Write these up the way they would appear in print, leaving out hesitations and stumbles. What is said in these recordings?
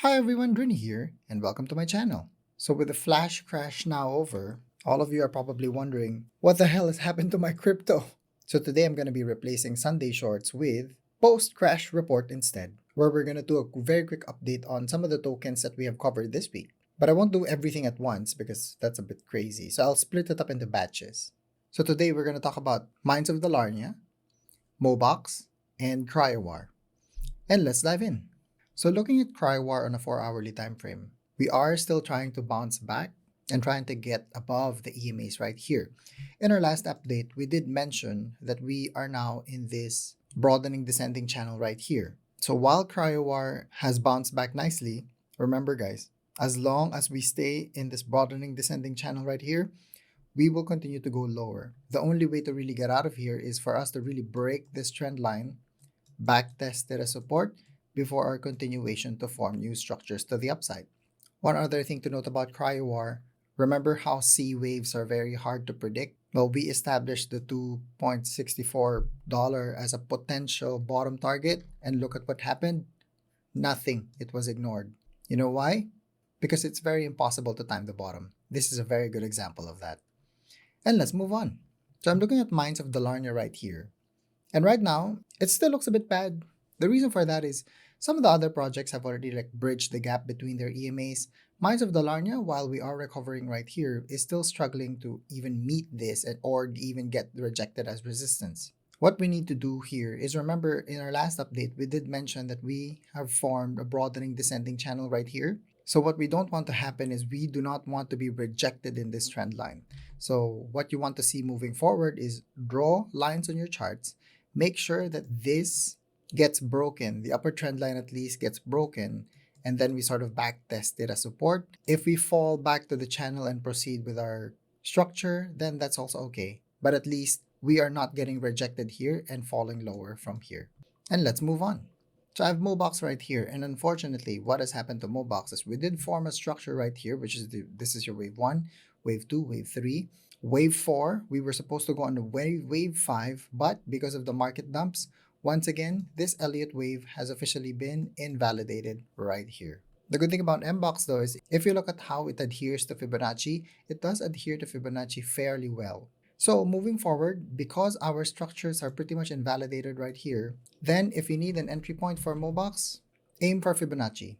Hi everyone, Drini here, and welcome to my channel. So with the flash crash now over, all of you are probably wondering, what the hell has happened to my crypto? So today I'm going to be replacing Sunday shorts with post-crash report instead, where we're going to do a very quick update on some of the tokens that we have covered this week. But I won't do everything at once because that's a bit crazy, so I'll split it up into batches. So today we're going to talk about Mines of Dalarnia, Mobox, and Cryowar. And let's dive in. So looking at Cryowar on a 4-hourly time frame, we are still trying to bounce back and trying to get above the EMAs right here. In our last update, we did mention that we are now in this broadening descending channel right here. So while Cryowar has bounced back nicely, remember guys, as long as we stay in this broadening descending channel right here, we will continue to go lower. The only way to really get out of here is for us to really break this trend line, back test it as support, before our continuation to form new structures to the upside. One other thing to note about Cryowar, remember how C waves are very hard to predict? Well, we established the $2.64 as a potential bottom target, and look at what happened. Nothing. It was ignored. You know why? Because it's very impossible to time the bottom. This is a very good example of that. And let's move on. So I'm looking at Mines of Dalarnia right here. And right now, it still looks a bit bad. The reason for that is some of the other projects have already bridged the gap between their EMAs. Mines of Dalarnia, while we are recovering right here, is still struggling to even meet this or even get rejected as resistance. What we need to do here is remember in our last update, we did mention that we have formed a broadening descending channel right here. So what we don't want to happen is we do not want to be rejected in this trend line. So what you want to see moving forward is draw lines on your charts. Make sure that this gets broken, the upper trend line at least gets broken, and then we sort of back test it as support. If we fall back to the channel and proceed with our structure, then that's also okay. But at least we are not getting rejected here and falling lower from here. And let's move on. So I have Mobox right here, and unfortunately, what has happened to Mobox is we did form a structure right here, which is this is your wave 1, wave 2, wave 3. Wave 4, we were supposed to go on the wave 5, but because of the market dumps, once again, this Elliott wave has officially been invalidated right here. The good thing about MBOX though is if you look at how it adheres to Fibonacci, it does adhere to Fibonacci fairly well. So moving forward, because our structures are pretty much invalidated right here, then if you need an entry point for Mobox, aim for Fibonacci.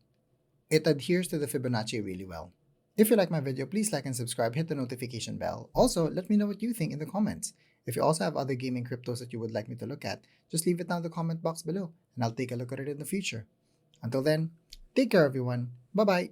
It adheres to the Fibonacci really well. If you like my video, please like and subscribe, hit the notification bell. Also, let me know what you think in the comments. If you also have other gaming cryptos that you would like me to look at, just leave it down in the comment box below and I'll take a look at it in the future. Until then, take care everyone. Bye-bye.